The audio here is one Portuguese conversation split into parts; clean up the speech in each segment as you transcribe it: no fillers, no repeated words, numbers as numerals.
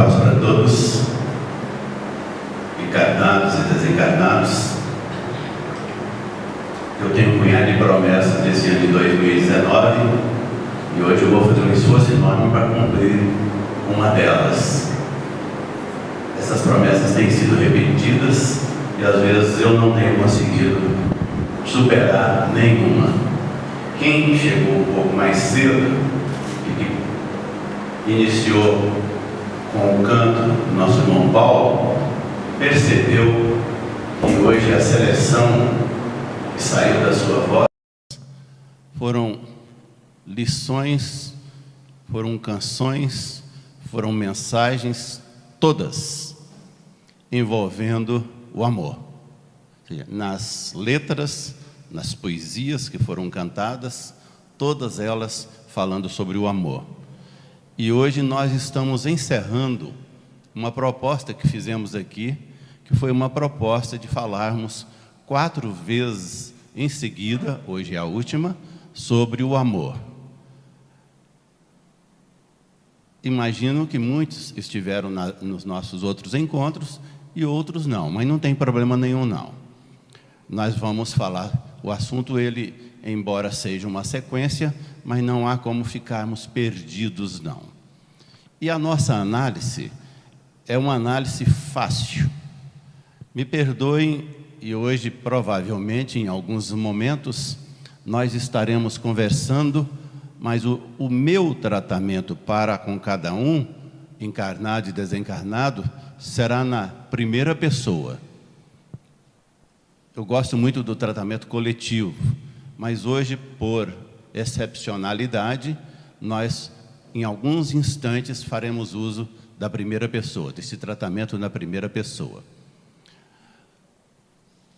paz para todos, encarnados e desencarnados. Eu tenho um punhado de promessas desse ano de 2019 e hoje eu vou fazer um esforço enorme para cumprir uma delas. Essas promessas têm sido repetidas e às vezes eu não tenho conseguido superar nenhuma. Quem chegou um pouco mais cedo e que iniciou com o canto do nosso irmão Paulo, percebeu que hoje a seleção que saiu da sua voz foram lições, foram canções, foram mensagens, todas envolvendo o amor. Ou seja, nas letras, nas poesias que foram cantadas, todas elas falando sobre o amor. E hoje nós estamos encerrando uma proposta que fizemos aqui, que foi uma proposta de falarmos 4 vezes em seguida, hoje é a última, sobre o amor. Imagino que muitos estiveram nos nossos outros encontros e outros não, mas não tem problema nenhum não. Nós vamos falar, o assunto ele, embora seja uma sequência, mas não há como ficarmos perdidos não. E a nossa análise é uma análise fácil. Me perdoem, e hoje provavelmente em alguns momentos nós estaremos conversando, mas o meu tratamento para com cada um, encarnado e desencarnado, será na primeira pessoa. Eu gosto muito do tratamento coletivo, mas hoje, por excepcionalidade, nós, em alguns instantes, faremos uso da primeira pessoa, desse tratamento na primeira pessoa.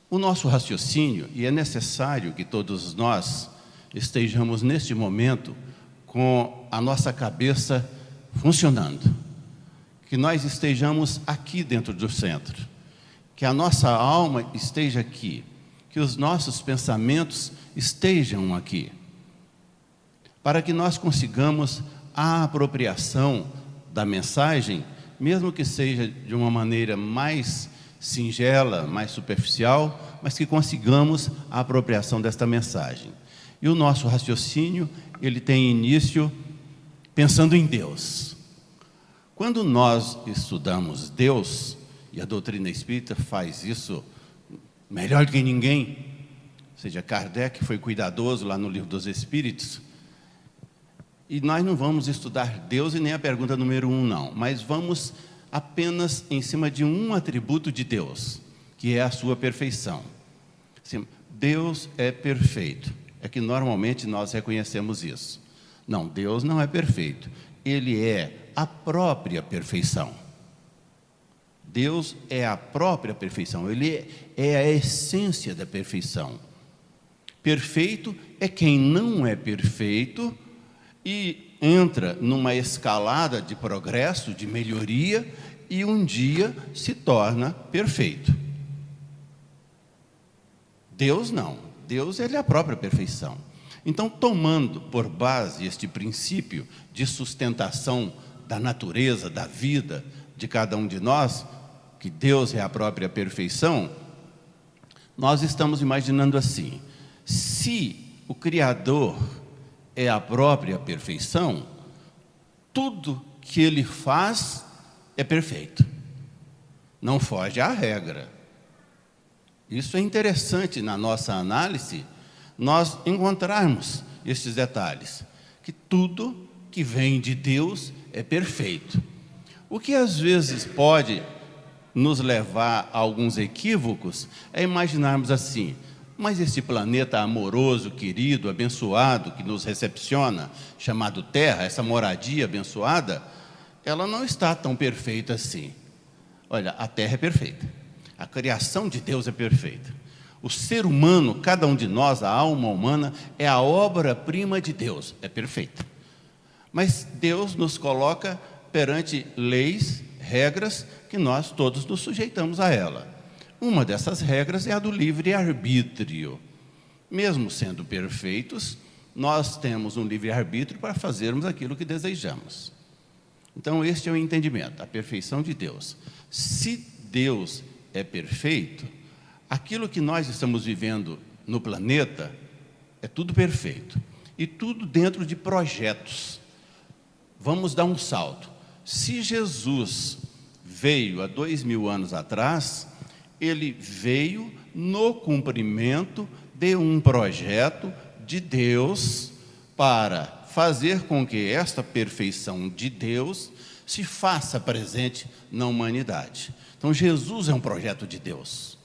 O nosso raciocínio, e é necessário que todos nós estejamos neste momento com a nossa cabeça funcionando, que nós estejamos aqui dentro do centro, que a nossa alma esteja aqui, que os nossos pensamentos estejam aqui, para que nós consigamos a apropriação da mensagem, mesmo que seja de uma maneira mais singela, mais superficial, mas que consigamos a apropriação desta mensagem. E o nosso raciocínio, ele tem início pensando em Deus. Quando nós estudamos Deus, e a doutrina espírita faz isso melhor do que ninguém, ou seja, Kardec foi cuidadoso lá no Livro dos Espíritos, e nós não vamos estudar Deus e nem a pergunta número 1, não, mas vamos apenas em cima de um atributo de Deus, que é a sua perfeição. Assim, Deus é perfeito. É que normalmente nós reconhecemos isso. Não, Deus não é perfeito. Ele é a própria perfeição. Deus é a própria perfeição. Ele é a essência da perfeição. Perfeito é quem não é perfeito e entra numa escalada de progresso, de melhoria, e um dia se torna perfeito. Deus não. Deus, ele é a própria perfeição. Então, tomando por base este princípio de sustentação da natureza, da vida de cada um de nós, que Deus é a própria perfeição, nós estamos imaginando assim: se o Criador é a própria perfeição, tudo que ele faz é perfeito, não foge à regra. Isso é interessante na nossa análise, nós encontrarmos estes detalhes, que tudo que vem de Deus é perfeito. O que às vezes pode nos levar a alguns equívocos é imaginarmos assim: mas esse planeta amoroso, querido, abençoado, que nos recepciona, chamado Terra, essa moradia abençoada, ela não está tão perfeita assim. Olha, a Terra é perfeita. A criação de Deus é perfeita. O ser humano, cada um de nós, a alma humana, é a obra-prima de Deus, é perfeita. Mas Deus nos coloca perante leis, regras, que nós todos nos sujeitamos a ela. Uma dessas regras é a do livre-arbítrio. Mesmo sendo perfeitos, nós temos um livre-arbítrio para fazermos aquilo que desejamos. Então, este é o entendimento, a perfeição de Deus. Se Deus é perfeito, aquilo que nós estamos vivendo no planeta é tudo perfeito. E tudo dentro de projetos. Vamos dar um salto. Se Jesus veio há 2000 anos atrás, ele veio no cumprimento de um projeto de Deus para fazer com que esta perfeição de Deus se faça presente na humanidade. Então, Jesus é um projeto de Deus.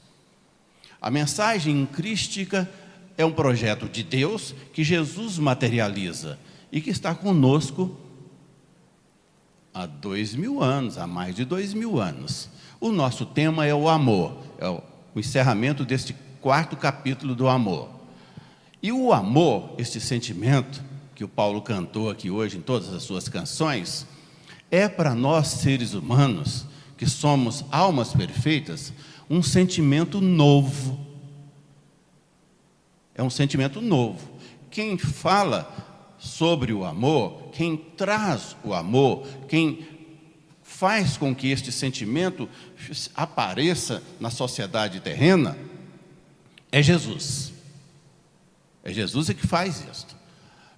A mensagem crística é um projeto de Deus que Jesus materializa e que está conosco há 2000 anos, há mais de 2000 anos. O nosso tema é o amor, é o encerramento deste 4º capítulo do amor. E o amor, este sentimento que o Paulo cantou aqui hoje em todas as suas canções, é para nós seres humanos, que somos almas perfeitas, um sentimento novo. É um sentimento novo. Quem fala sobre o amor, quem traz o amor, quem faz com que este sentimento apareça na sociedade terrena, é Jesus. É Jesus que faz isso.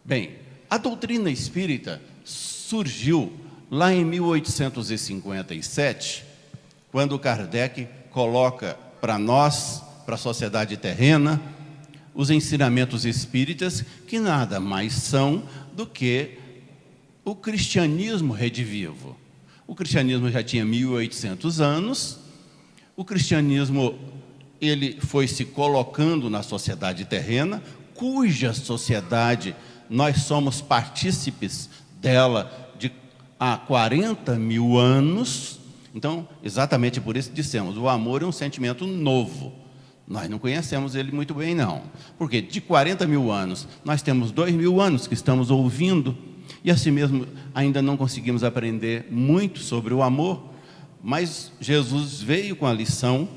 Bem, a doutrina espírita surgiu lá em 1857, quando Kardec coloca para nós, para a sociedade terrena, os ensinamentos espíritas, que nada mais são do que o cristianismo redivivo. O cristianismo já tinha 1800 anos, o cristianismo ele foi se colocando na sociedade terrena, cuja sociedade nós somos partícipes dela há 40 mil anos. Então, exatamente por isso dissemos, o amor é um sentimento novo. Nós não conhecemos ele muito bem, não. Porque de 40 mil anos, nós temos 2000 anos que estamos ouvindo, e assim mesmo ainda não conseguimos aprender muito sobre o amor, mas Jesus veio com a lição,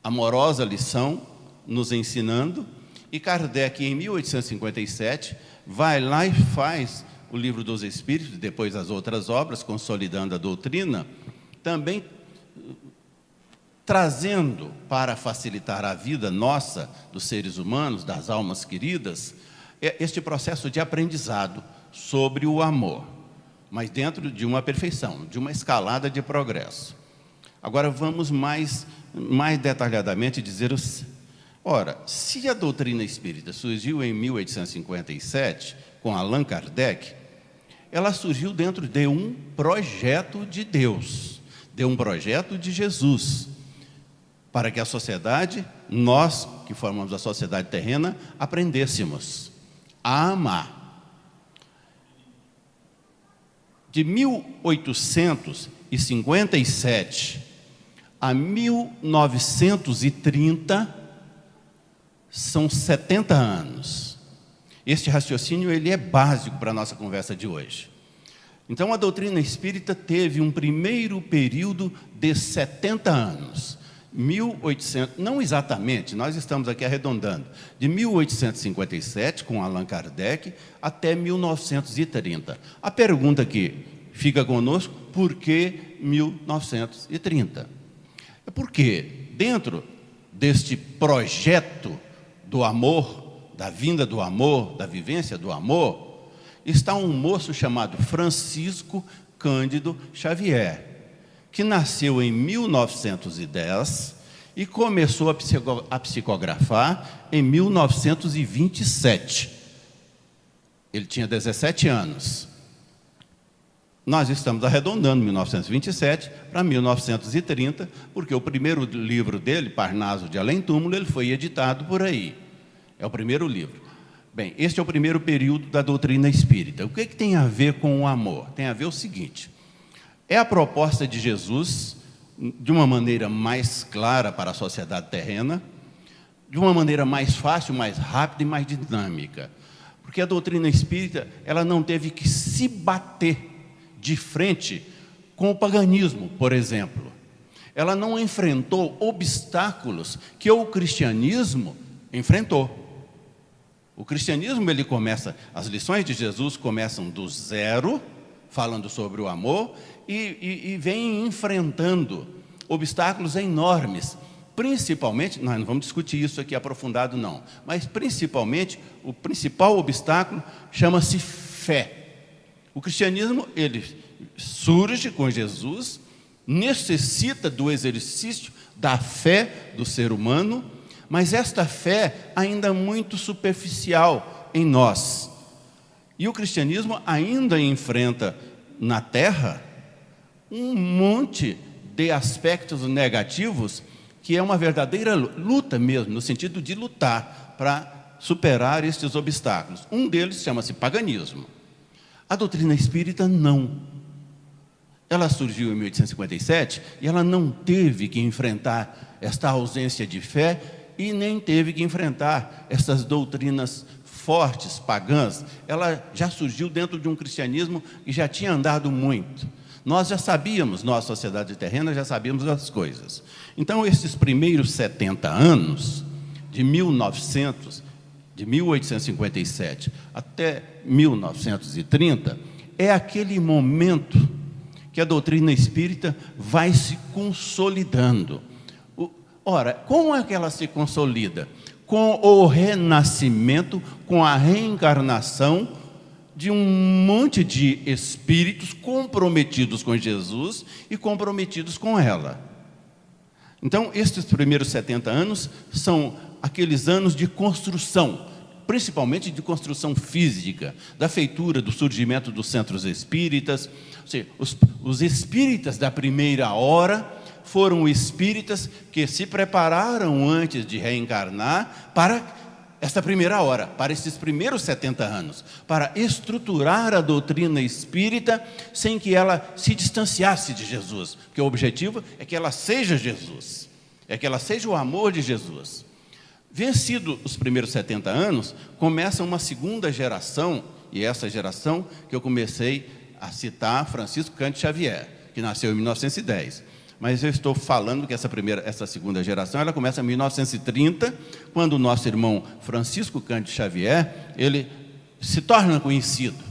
amorosa lição, nos ensinando, e Kardec, em 1857, vai lá e faz o Livro dos Espíritos, depois as outras obras, consolidando a doutrina, também trazendo para facilitar a vida nossa, dos seres humanos, das almas queridas, este processo de aprendizado sobre o amor, mas dentro de uma perfeição, de uma escalada de progresso. Agora vamos mais detalhadamente dizer ora, se a doutrina espírita surgiu em 1857, com Allan Kardec, ela surgiu dentro de um projeto de Deus, de um projeto de Jesus, para que a sociedade, nós que formamos a sociedade terrena, aprendêssemos a amar. De 1857 a 1930, são 70 anos. Este raciocínio ele é básico para a nossa conversa de hoje. Então, a doutrina espírita teve um primeiro período de 70 anos. 1800, não exatamente, nós estamos aqui arredondando, de 1857, com Allan Kardec, até 1930. A pergunta que fica conosco, por que 1930? É porque, dentro deste projeto do amor, da vinda do amor, da vivência do amor, está um moço chamado Francisco Cândido Xavier, que nasceu em 1910 e começou a psicografar em 1927. Ele tinha 17 anos. Nós estamos arredondando 1927 para 1930, porque o primeiro livro dele, Parnaso de Além Túmulo, ele foi editado por aí. É o primeiro livro. Bem, este é o primeiro período da doutrina espírita. O que tem a ver com o amor? Tem a ver o seguinte: é a proposta de Jesus, de uma maneira mais clara para a sociedade terrena, de uma maneira mais fácil, mais rápida e mais dinâmica. Porque a doutrina espírita, ela não teve que se bater de frente com o paganismo, por exemplo. Ela não enfrentou obstáculos que o cristianismo enfrentou. O cristianismo, ele começa, as lições de Jesus começam do zero falando sobre o amor, e vem enfrentando obstáculos enormes. Principalmente, nós não vamos discutir isso aqui aprofundado não, mas principalmente, o principal obstáculo chama-se fé. O cristianismo, ele surge com Jesus, necessita do exercício da fé do ser humano, mas esta fé ainda é muito superficial em nós. E o cristianismo ainda enfrenta na terra um monte de aspectos negativos, que é uma verdadeira luta mesmo, no sentido de lutar para superar estes obstáculos. Um deles chama-se paganismo. A doutrina espírita não. Ela surgiu em 1857 e ela não teve que enfrentar esta ausência de fé e nem teve que enfrentar essas doutrinas fortes, pagãs. Ela já surgiu dentro de um cristianismo que já tinha andado muito. Nós já sabíamos, nós, sociedade terrena, já sabíamos das coisas. Então, esses primeiros 70 anos, de 1857 até 1930, é aquele momento que a doutrina espírita vai se consolidando. Ora, como é que ela se consolida? Com o renascimento, com a reencarnação de um monte de espíritos comprometidos com Jesus e comprometidos com ela. Então, estes primeiros 70 anos são aqueles anos de construção, principalmente de construção física, da feitura, do surgimento dos centros espíritas. Ou seja, os espíritas da primeira hora foram espíritas que se prepararam antes de reencarnar para esta primeira hora, para esses primeiros 70 anos, para estruturar a doutrina espírita sem que ela se distanciasse de Jesus, porque o objetivo é que ela seja Jesus, é que ela seja o amor de Jesus. Vencido os primeiros 70 anos, começa uma segunda geração, e essa geração que eu comecei a citar, Francisco Cândido Xavier, que nasceu em 1910. Mas eu estou falando que essa segunda geração, ela começa em 1930, quando o nosso irmão Francisco Cândido Xavier, ele se torna conhecido.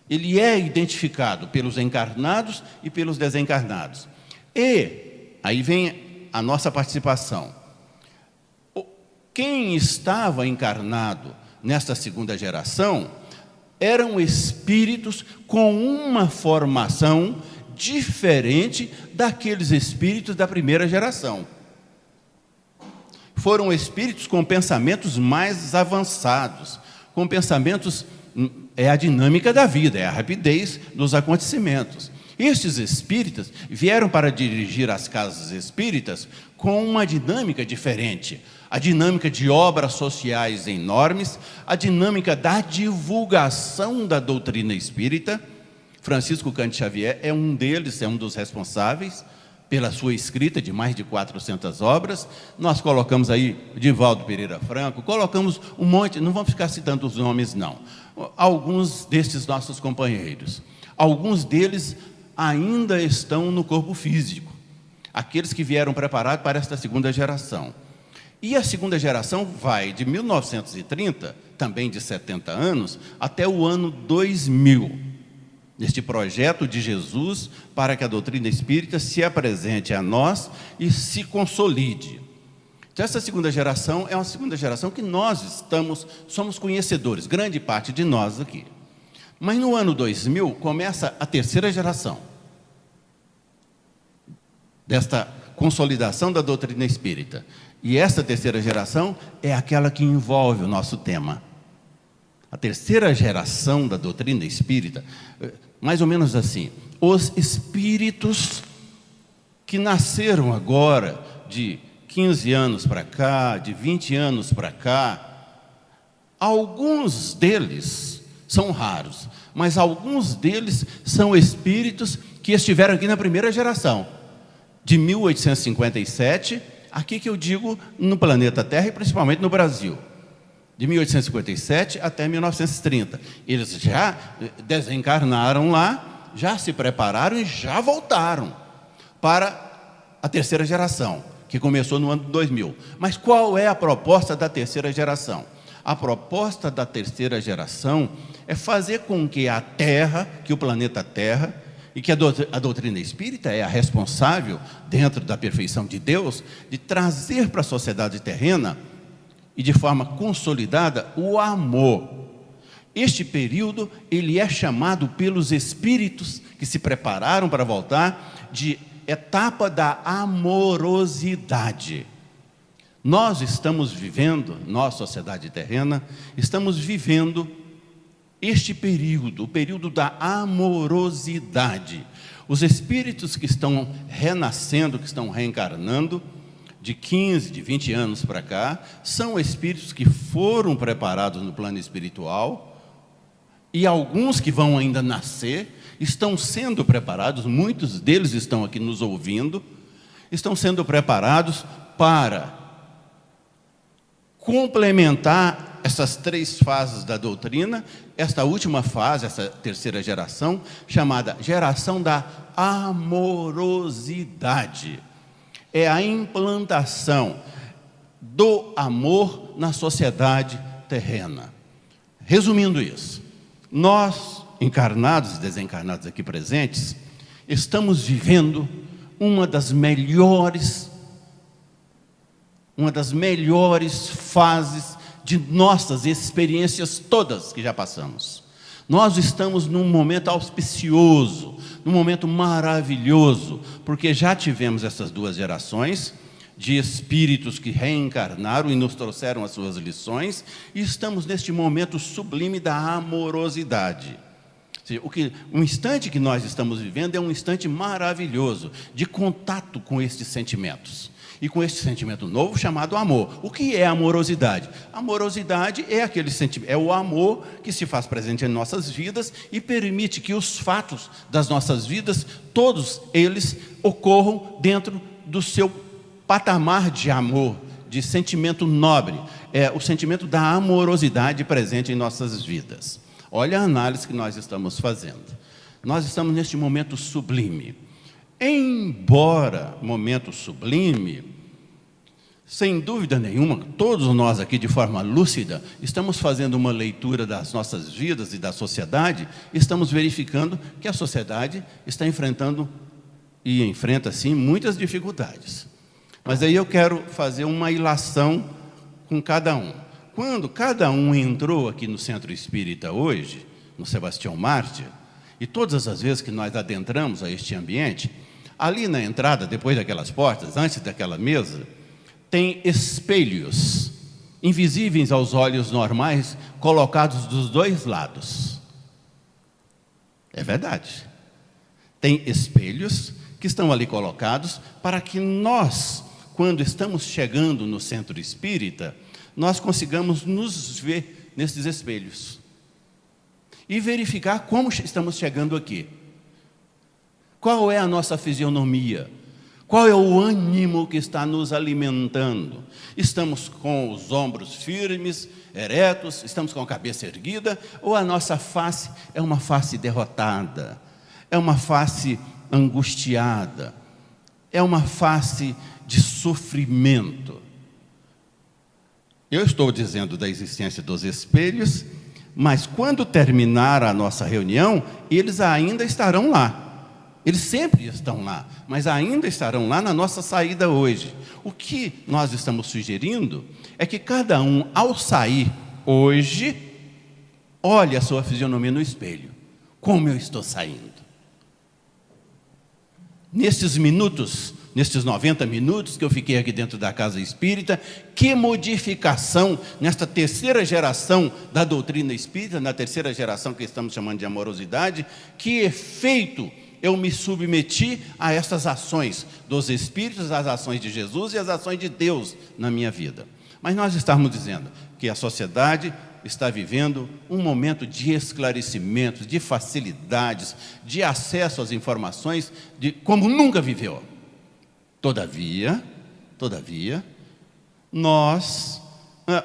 Ele é identificado pelos encarnados e pelos desencarnados. E aí vem a nossa participação. Quem estava encarnado nesta segunda geração eram espíritos com uma formação diferente daqueles espíritos da primeira geração. Foram espíritos com pensamentos mais avançados, com pensamentos, é a dinâmica da vida, é a rapidez dos acontecimentos. Estes espíritas vieram para dirigir as casas espíritas com uma dinâmica diferente, a dinâmica de obras sociais enormes, a dinâmica da divulgação da doutrina espírita. Francisco Cândido Xavier é um deles, é um dos responsáveis pela sua escrita de mais de 400 obras. Nós colocamos aí Divaldo Pereira Franco, colocamos um monte, não vamos ficar citando os nomes não, alguns destes nossos companheiros. Alguns deles ainda estão no corpo físico, aqueles que vieram preparados para esta segunda geração. E a segunda geração vai de 1930, também de 70 anos, até o ano 2000. Neste projeto de Jesus para que a doutrina espírita se apresente a nós e se consolide. Então, essa segunda geração é uma segunda geração que nós somos conhecedores, grande parte de nós aqui. Mas no ano 2000 começa a terceira geração desta consolidação da doutrina espírita. E essa terceira geração é aquela que envolve o nosso tema. A terceira geração da doutrina espírita, mais ou menos assim, os espíritos que nasceram agora, de 15 anos para cá, de 20 anos para cá, alguns deles são raros, mas alguns deles são espíritos que estiveram aqui na primeira geração, de 1857, aqui que eu digo no planeta Terra e principalmente no Brasil. De 1857 até 1930. Eles já desencarnaram lá, já se prepararam e já voltaram para a terceira geração, que começou no ano 2000. Mas qual é a proposta da terceira geração? A proposta da terceira geração é fazer com que a Terra, que o planeta Terra, e que a doutrina espírita é a responsável, dentro da perfeição de Deus, de trazer para a sociedade terrena, e de forma consolidada, o amor. Este período, ele é chamado pelos espíritos que se prepararam para voltar, de etapa da amorosidade. Nós estamos vivendo, nós, sociedade terrena, estamos vivendo este período, o período da amorosidade. Os espíritos que estão renascendo, que estão reencarnando, de 15, de 20 anos para cá, são espíritos que foram preparados no plano espiritual, e alguns que vão ainda nascer, estão sendo preparados, muitos deles estão aqui nos ouvindo, estão sendo preparados para complementar essas 3 fases da doutrina, esta última fase, essa terceira geração, chamada geração da amorosidade. É a implantação do amor na sociedade terrena. Resumindo isso, nós, encarnados e desencarnados aqui presentes, estamos vivendo uma das melhores fases de nossas experiências todas que já passamos. Nós estamos num momento auspicioso, num momento maravilhoso, porque já tivemos essas 2 gerações de espíritos que reencarnaram e nos trouxeram as suas lições, e estamos neste momento sublime da amorosidade. O instante que nós estamos vivendo é um instante maravilhoso de contato com estes sentimentos. E com este sentimento novo chamado amor. O que é amorosidade? Amorosidade é aquele sentimento, é o amor que se faz presente em nossas vidas e permite que os fatos das nossas vidas, todos eles, ocorram dentro do seu patamar de amor, de sentimento nobre. É o sentimento da amorosidade presente em nossas vidas. Olha a análise que nós estamos fazendo. Nós estamos neste momento sublime. Embora momento sublime, sem dúvida nenhuma, todos nós aqui de forma lúcida, estamos fazendo uma leitura das nossas vidas e da sociedade, estamos verificando que a sociedade está enfrentando e enfrenta, sim, muitas dificuldades. Mas aí eu quero fazer uma ilação com cada um. Quando cada um entrou aqui no Centro Espírita hoje, no Sebastião Mártir, e todas as vezes que nós adentramos a este ambiente, ali na entrada, depois daquelas portas, antes daquela mesa, tem espelhos invisíveis aos olhos normais, colocados dos 2 lados. É verdade. Tem espelhos que estão ali colocados para que nós, quando estamos chegando no Centro Espírita, nós consigamos nos ver nesses espelhos e verificar como estamos chegando aqui. Qual é a nossa fisionomia? Qual é o ânimo que está nos alimentando? Estamos com os ombros firmes, eretos, estamos com a cabeça erguida, ou a nossa face é uma face derrotada, é uma face angustiada, é uma face de sofrimento? Eu estou dizendo da existência dos espelhos, mas quando terminar a nossa reunião, eles ainda estarão lá. Eles sempre estão lá, mas ainda estarão lá na nossa saída hoje. O que nós estamos sugerindo é que cada um, ao sair hoje, olhe a sua fisionomia no espelho. Como eu estou saindo? Nestes minutos, nestes 90 minutos que eu fiquei aqui dentro da Casa Espírita, que modificação nesta terceira geração da doutrina espírita, na terceira geração que estamos chamando de amorosidade, que efeito eu me submeti a essas ações dos Espíritos, as ações de Jesus e as ações de Deus na minha vida. Mas nós estamos dizendo que a sociedade está vivendo um momento de esclarecimentos, de facilidades, de acesso às informações, como nunca viveu. Todavia, nós,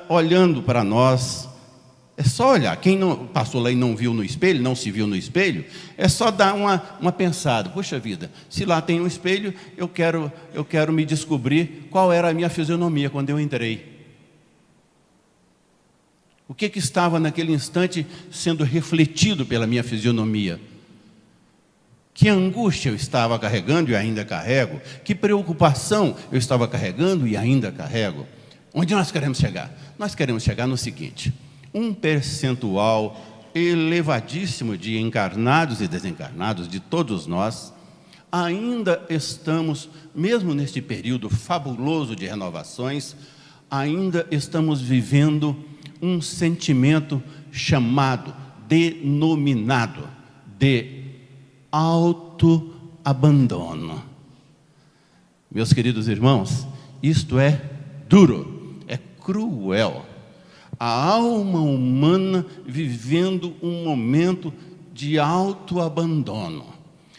olhando para nós, é só olhar. Quem não passou lá e não viu no espelho, não se viu no espelho, é só dar uma pensada. Puxa vida, se lá tem um espelho, eu quero me descobrir qual era a minha fisionomia quando eu entrei. O que estava naquele instante sendo refletido pela minha fisionomia? Que angústia eu estava carregando e ainda carrego? Que preocupação eu estava carregando e ainda carrego? Onde nós queremos chegar? Nós queremos chegar no seguinte: um percentual elevadíssimo de encarnados e desencarnados, de todos nós, ainda estamos, mesmo neste período fabuloso de renovações, ainda estamos vivendo um sentimento chamado, denominado de autoabandono. Meus queridos irmãos, isto é duro, é cruel. A alma humana vivendo um momento de autoabandono.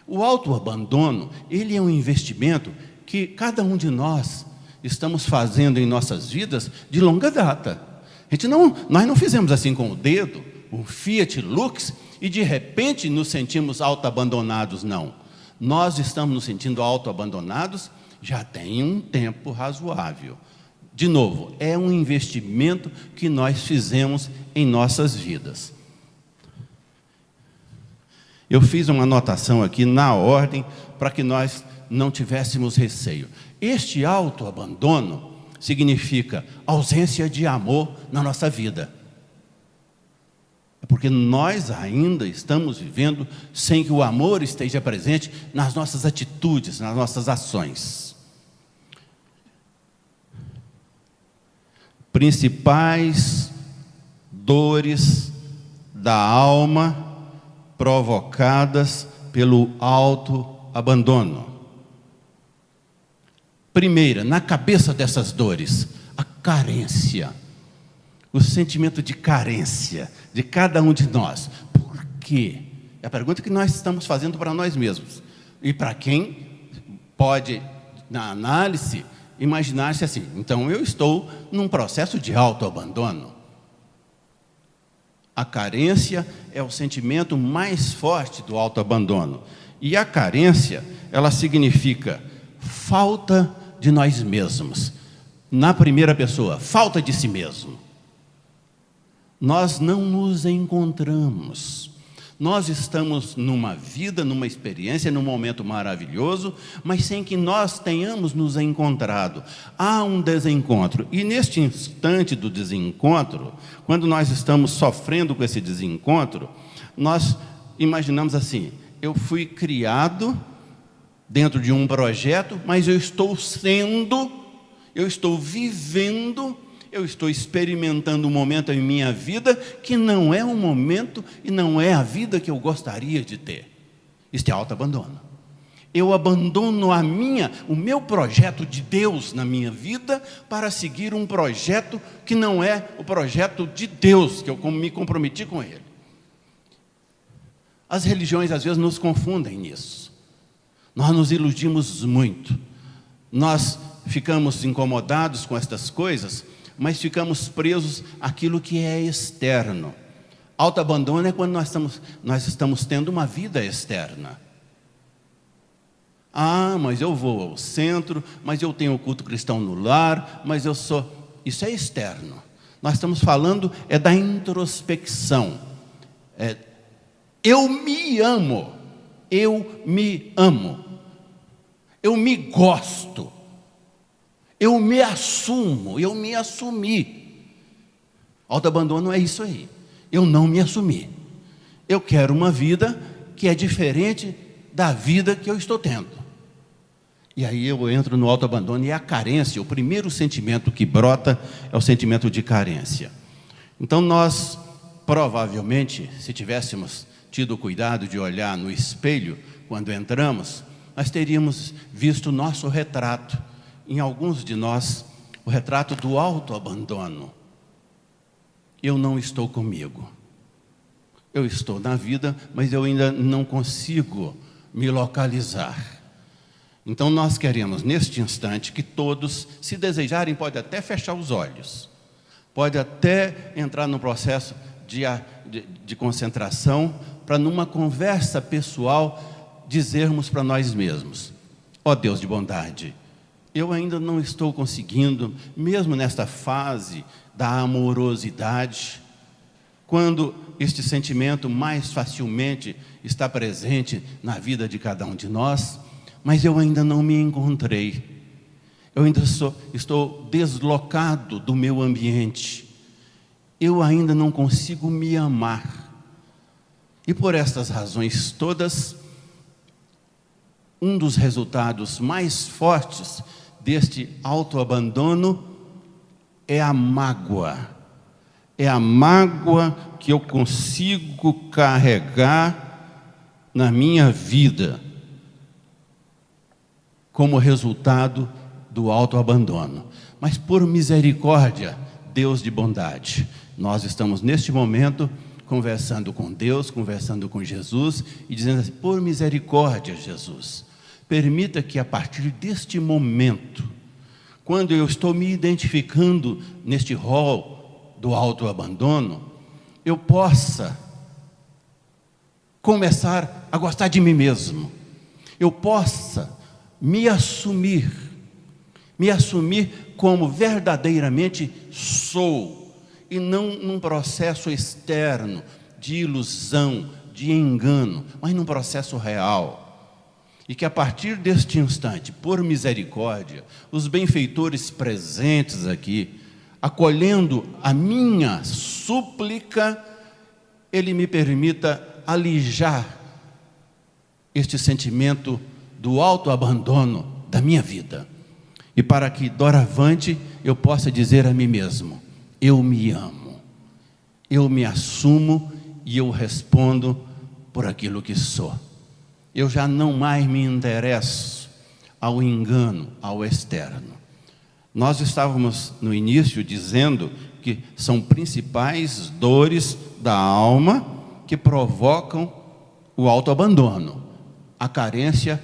O autoabandono, ele é um investimento que cada um de nós estamos fazendo em nossas vidas de longa data. Nós não fizemos assim com o dedo, o Fiat Lux, e de repente nos sentimos autoabandonados, não. Nós estamos nos sentindo autoabandonados já tem um tempo razoável. De novo, é um investimento que nós fizemos em nossas vidas. Eu fiz uma anotação aqui na ordem para que nós não tivéssemos receio. Este autoabandono significa ausência de amor na nossa vida. É porque nós ainda estamos vivendo sem que o amor esteja presente nas nossas atitudes, nas nossas ações. Principais dores da alma provocadas pelo autoabandono. Primeira, na cabeça dessas dores, a carência. O sentimento de carência de cada um de nós. Por quê? É a pergunta que nós estamos fazendo para nós mesmos. E para quem pode, na análise, imaginar-se assim: então eu estou num processo de autoabandono. A carência é o sentimento mais forte do autoabandono. E a carência, ela significa falta de nós mesmos. Na primeira pessoa, falta de si mesmo. Nós não nos encontramos. Nós estamos numa vida, numa experiência, num momento maravilhoso, mas sem que nós tenhamos nos encontrado. Há um desencontro. E neste instante do desencontro, quando nós estamos sofrendo com esse desencontro, nós imaginamos assim: eu fui criado dentro de um projeto, mas eu estou vivendo, eu estou experimentando um momento em minha vida que não é um momento e não é a vida que eu gostaria de ter. Isto é autoabandono. Eu abandono o meu projeto de Deus na minha vida para seguir um projeto que não é o projeto de Deus, que eu me comprometi com Ele. As religiões às vezes nos confundem nisso. Nós nos iludimos muito. Nós ficamos incomodados com estas coisas, mas ficamos presos àquilo que é externo. Autoabandono é quando nós estamos tendo uma vida externa. Ah, mas eu vou ao centro, mas eu tenho o culto cristão no lar, mas eu sou... Isso é externo. Nós estamos falando da introspecção. Eu me amo, eu me amo, eu me gosto. Eu me assumo, eu me assumi. Autoabandono é isso aí. Eu não me assumi. Eu quero uma vida que é diferente da vida que eu estou tendo. E aí eu entro no autoabandono e a carência, o primeiro sentimento que brota é o sentimento de carência. Então nós, provavelmente, se tivéssemos tido o cuidado de olhar no espelho quando entramos, nós teríamos visto o nosso retrato. Em alguns de nós, o retrato do autoabandono. Eu não estou comigo. Eu estou na vida, mas eu ainda não consigo me localizar. Então nós queremos, neste instante, que todos, se desejarem, pode até fechar os olhos. Pode até entrar no processo de concentração, para numa conversa pessoal, dizermos para nós mesmos: ó Deus de bondade, eu ainda não estou conseguindo, mesmo nesta fase da amorosidade, quando este sentimento mais facilmente está presente na vida de cada um de nós, mas eu ainda não me encontrei. Eu ainda estou deslocado do meu ambiente. Eu ainda não consigo me amar. E por estas razões todas, um dos resultados mais fortes deste autoabandono é a mágoa. É a mágoa que eu consigo carregar na minha vida como resultado do autoabandono. Mas por misericórdia, Deus de bondade, nós estamos neste momento conversando com Deus, conversando com Jesus e dizendo assim: por misericórdia, Jesus, permita que a partir deste momento, quando eu estou me identificando neste rol do autoabandono, eu possa começar a gostar de mim mesmo, eu possa me assumir como verdadeiramente sou, e não num processo externo de ilusão, de engano, mas num processo real. E que a partir deste instante, por misericórdia, os benfeitores presentes aqui, acolhendo a minha súplica, Ele me permita alijar este sentimento do autoabandono da minha vida. E para que, doravante, eu possa dizer a mim mesmo: eu me amo, eu me assumo e eu respondo por aquilo que sou. Eu já não mais me interesso ao engano, ao externo. Nós estávamos no início dizendo que são principais dores da alma que provocam o autoabandono. A carência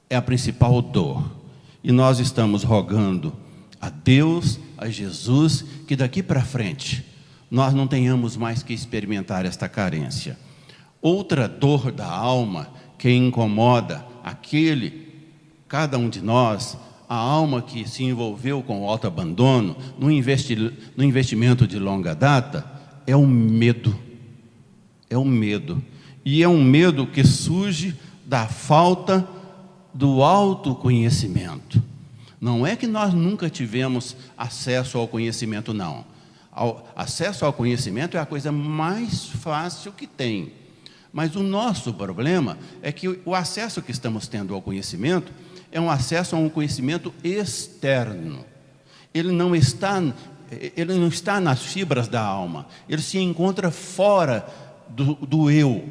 é a principal dor. E nós estamos rogando a Deus, a Jesus, que daqui para frente nós não tenhamos mais que experimentar esta carência. Outra dor da alma que incomoda cada um de nós, a alma que se envolveu com o autoabandono, no investimento de longa data, é o medo. É o medo. E é um medo que surge da falta do autoconhecimento. Não é que nós nunca tivemos acesso ao conhecimento, não. Acesso ao conhecimento é a coisa mais fácil que tem. Mas o nosso problema é que o acesso que estamos tendo ao conhecimento é um acesso a um conhecimento externo. Ele não está nas fibras da alma, ele se encontra fora do eu.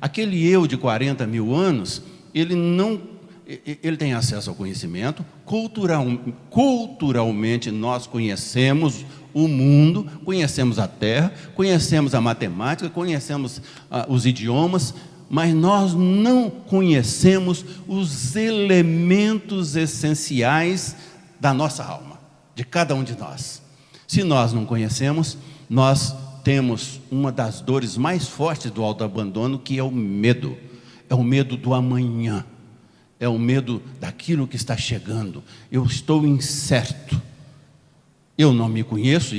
Aquele eu de 40 mil anos, ele tem acesso ao conhecimento. Culturalmente nós conhecemos o mundo, conhecemos a terra, conhecemos a matemática, conhecemos os idiomas, mas nós não conhecemos os elementos essenciais da nossa alma, de cada um de nós. Se nós não conhecemos, nós temos uma das dores mais fortes do autoabandono, que é o medo. É o medo do amanhã, é o medo daquilo que está chegando. Eu estou incerto, eu não me conheço,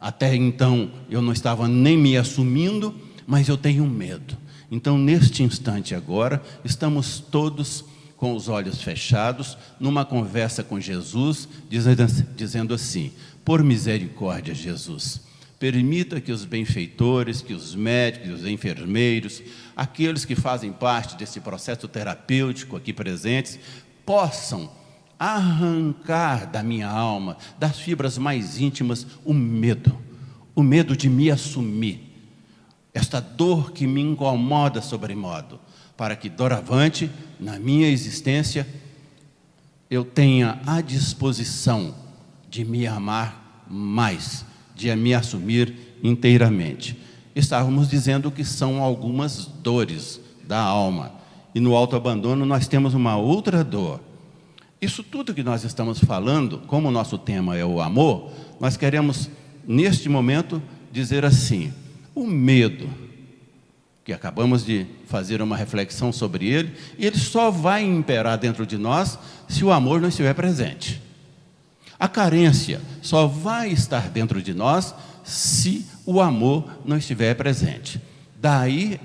até então eu não estava nem me assumindo, mas eu tenho medo. Então, neste instante agora, estamos todos com os olhos fechados, numa conversa com Jesus, dizendo assim: por misericórdia, Jesus, permita que os benfeitores, que os médicos, os enfermeiros, aqueles que fazem parte desse processo terapêutico aqui presentes, possam arrancar da minha alma, das fibras mais íntimas, o medo de me assumir, esta dor que me incomoda sobremodo, para que doravante, na minha existência, eu tenha a disposição de me amar mais, de me assumir inteiramente. Estávamos dizendo que são algumas dores da alma, e no autoabandono nós temos uma outra dor. Isso tudo que nós estamos falando, como o nosso tema é o amor, nós queremos, neste momento, dizer assim: o medo, que acabamos de fazer uma reflexão sobre ele, e ele só vai imperar dentro de nós se o amor não estiver presente. A carência só vai estar dentro de nós se o amor não estiver presente. Daí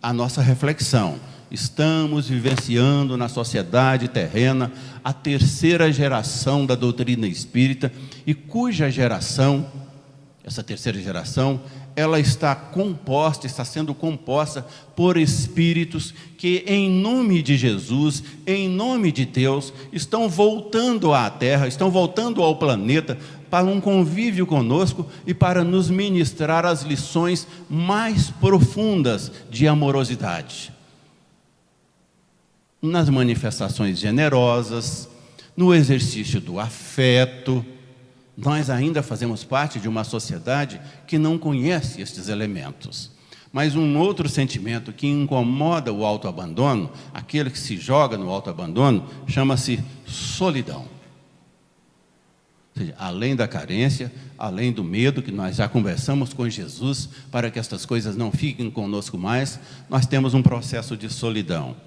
a nossa reflexão. Estamos vivenciando na sociedade terrena a terceira geração da doutrina espírita, e cuja geração, essa terceira geração, ela está sendo composta por espíritos que, em nome de Jesus, em nome de Deus, estão voltando à Terra, estão voltando ao planeta para um convívio conosco e para nos ministrar as lições mais profundas de amorosidade. Nas manifestações generosas, no exercício do afeto. Nós ainda fazemos parte de uma sociedade que não conhece estes elementos. Mas um outro sentimento que incomoda o autoabandono, aquele que se joga no autoabandono, chama-se solidão. Ou seja, além da carência, além do medo, que nós já conversamos com Jesus, para que estas coisas não fiquem conosco mais, nós temos um processo de solidão.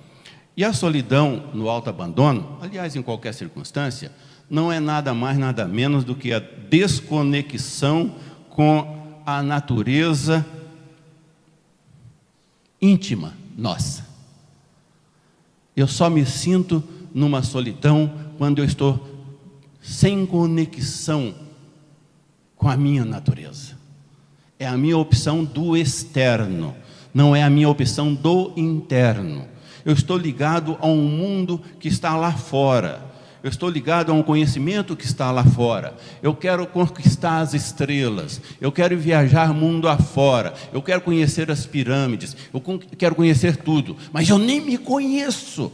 E a solidão no autoabandono, aliás, em qualquer circunstância, não é nada mais, nada menos do que a desconexão com a natureza íntima nossa. Eu só me sinto numa solidão quando eu estou sem conexão com a minha natureza. É a minha opção do externo, não é a minha opção do interno. Eu estou ligado a um mundo que está lá fora. Eu estou ligado a um conhecimento que está lá fora. Eu quero conquistar as estrelas. Eu quero viajar mundo afora. Eu quero conhecer as pirâmides. Eu quero conhecer tudo. Mas eu nem me conheço.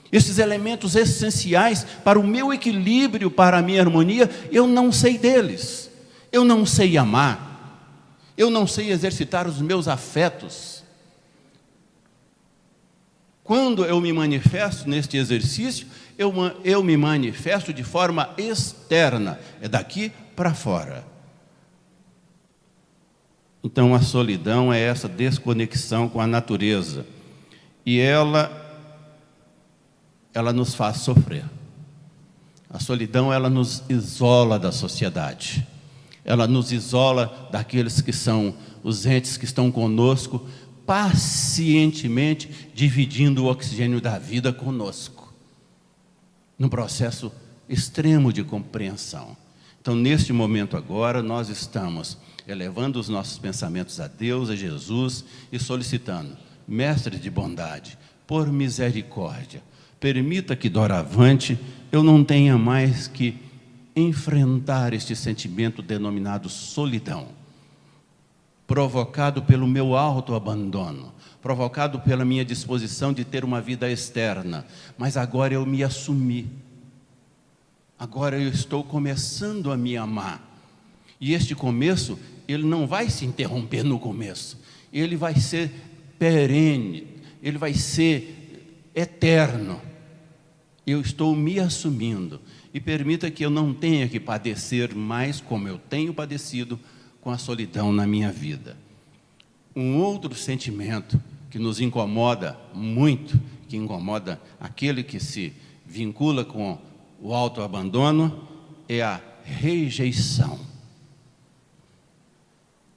Esses elementos essenciais para o meu equilíbrio, para a minha harmonia, eu não sei deles. Eu não sei amar. Eu não sei exercitar os meus afetos. Quando eu me manifesto neste exercício, eu me manifesto de forma externa, é daqui para fora. Então a solidão é essa desconexão com a natureza, e ela nos faz sofrer. A solidão, ela nos isola da sociedade, ela nos isola daqueles que são os entes que estão conosco, pacientemente dividindo o oxigênio da vida conosco, num processo extremo de compreensão. Então, neste momento agora, nós estamos elevando os nossos pensamentos a Deus, a Jesus, e solicitando: Mestre de bondade, por misericórdia, permita que doravante eu não tenha mais que enfrentar este sentimento denominado solidão, provocado pelo meu autoabandono, provocado pela minha disposição de ter uma vida externa. Mas agora eu me assumi. Agora eu estou começando a me amar. E este começo, ele não vai se interromper no começo. Ele vai ser perene, ele vai ser eterno. Eu estou me assumindo. E permita que eu não tenha que padecer mais como eu tenho padecido com a solidão na minha vida. Um outro sentimento que nos incomoda muito, que incomoda aquele que se vincula com o autoabandono, é a rejeição.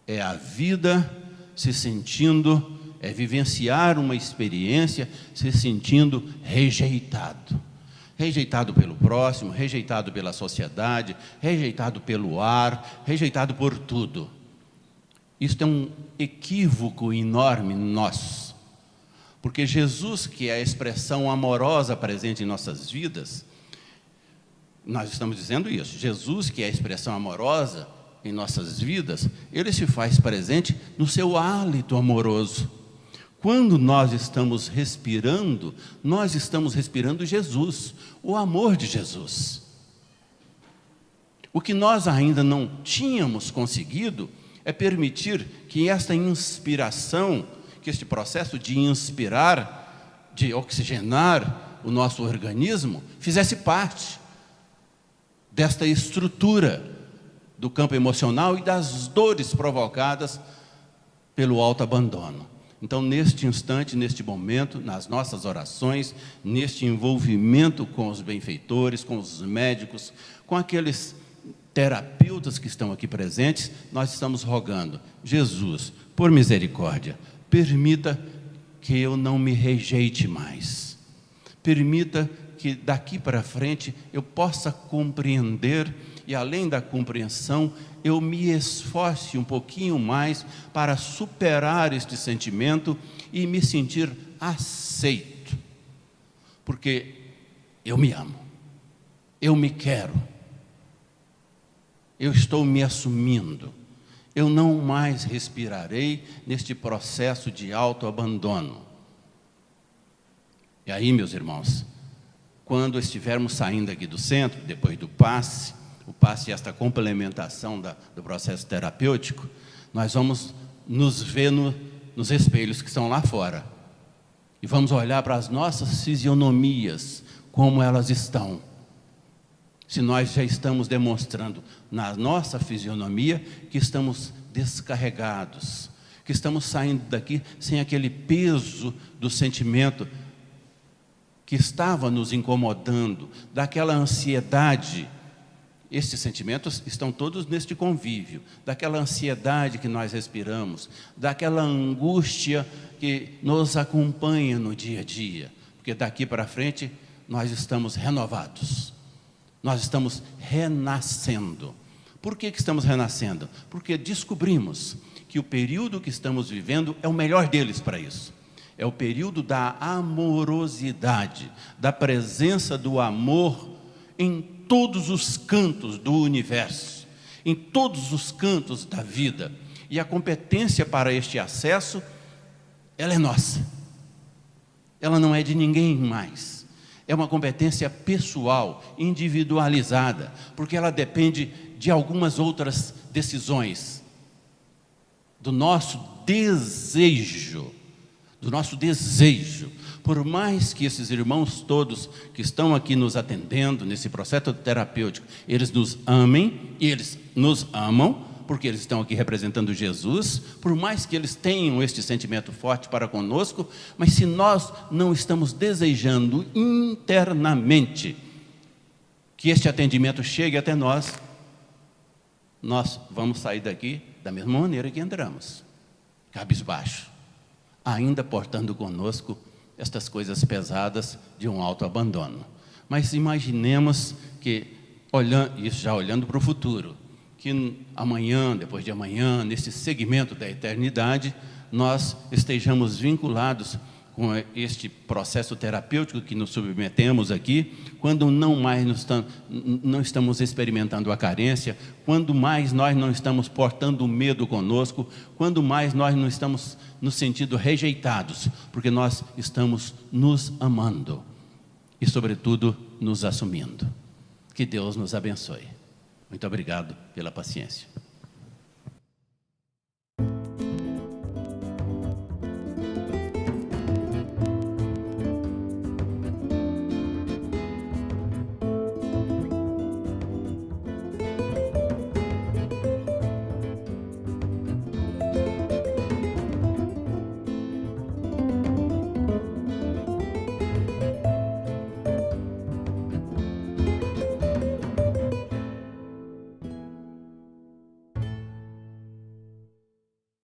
É a vida se sentindo, é vivenciar uma experiência se sentindo rejeitado. Rejeitado pelo próximo, rejeitado pela sociedade, rejeitado pelo ar, rejeitado por tudo. Isto é um equívoco enorme nosso, porque Jesus, que é a expressão amorosa presente em nossas vidas, nós estamos dizendo isso, Jesus, que é a expressão amorosa em nossas vidas, ele se faz presente no seu hálito amoroso. Quando nós estamos respirando Jesus, o amor de Jesus. O que nós ainda não tínhamos conseguido é permitir que esta inspiração, que este processo de inspirar, de oxigenar o nosso organismo, fizesse parte desta estrutura do campo emocional e das dores provocadas pelo autoabandono. Então, neste instante, neste momento, nas nossas orações, neste envolvimento com os benfeitores, com os médicos, com aqueles terapeutas que estão aqui presentes, nós estamos rogando: Jesus, por misericórdia, permita que eu não me rejeite mais. Permita que daqui para frente eu possa compreender, e além da compreensão, eu me esforce um pouquinho mais para superar este sentimento e me sentir aceito. Porque eu me amo, eu me quero, eu estou me assumindo. Eu não mais respirarei neste processo de autoabandono. E aí, meus irmãos, quando estivermos saindo aqui do centro, depois do passe, o passe e esta complementação do processo terapêutico, nós vamos nos ver nos espelhos que estão lá fora. E vamos olhar para as nossas fisionomias, como elas estão. Se nós já estamos demonstrando na nossa fisionomia que estamos descarregados, que estamos saindo daqui sem aquele peso do sentimento que estava nos incomodando, daquela ansiedade. Estes sentimentos estão todos neste convívio, daquela ansiedade que nós respiramos, daquela angústia que nos acompanha no dia a dia, porque daqui para frente nós estamos renovados. Nós estamos renascendo. Por que estamos renascendo? Porque descobrimos que o período que estamos vivendo é o melhor deles para isso. É o período da amorosidade, da presença do amor em todos os cantos do universo, em todos os cantos da vida. E a competência para este acesso, ela é nossa. Ela não é de ninguém mais. É uma competência pessoal, individualizada, porque ela depende de algumas outras decisões, do nosso desejo, Por mais que esses irmãos todos que estão aqui nos atendendo nesse processo terapêutico, eles nos amem, e eles nos amam, porque eles estão aqui representando Jesus, por mais que eles tenham este sentimento forte para conosco, mas se nós não estamos desejando internamente que este atendimento chegue até nós, nós vamos sair daqui da mesma maneira que entramos, cabisbaixo, ainda portando conosco estas coisas pesadas de um autoabandono. Mas imaginemos que, já olhando para o futuro, que amanhã, depois de amanhã, nesse segmento da eternidade, nós estejamos vinculados com este processo terapêutico que nos submetemos aqui, quando não estamos experimentando a carência, quando mais nós não estamos portando medo conosco, quando mais nós não estamos nos sentindo rejeitados, porque nós estamos nos amando e, sobretudo, nos assumindo. Que Deus nos abençoe. Muito obrigado pela paciência.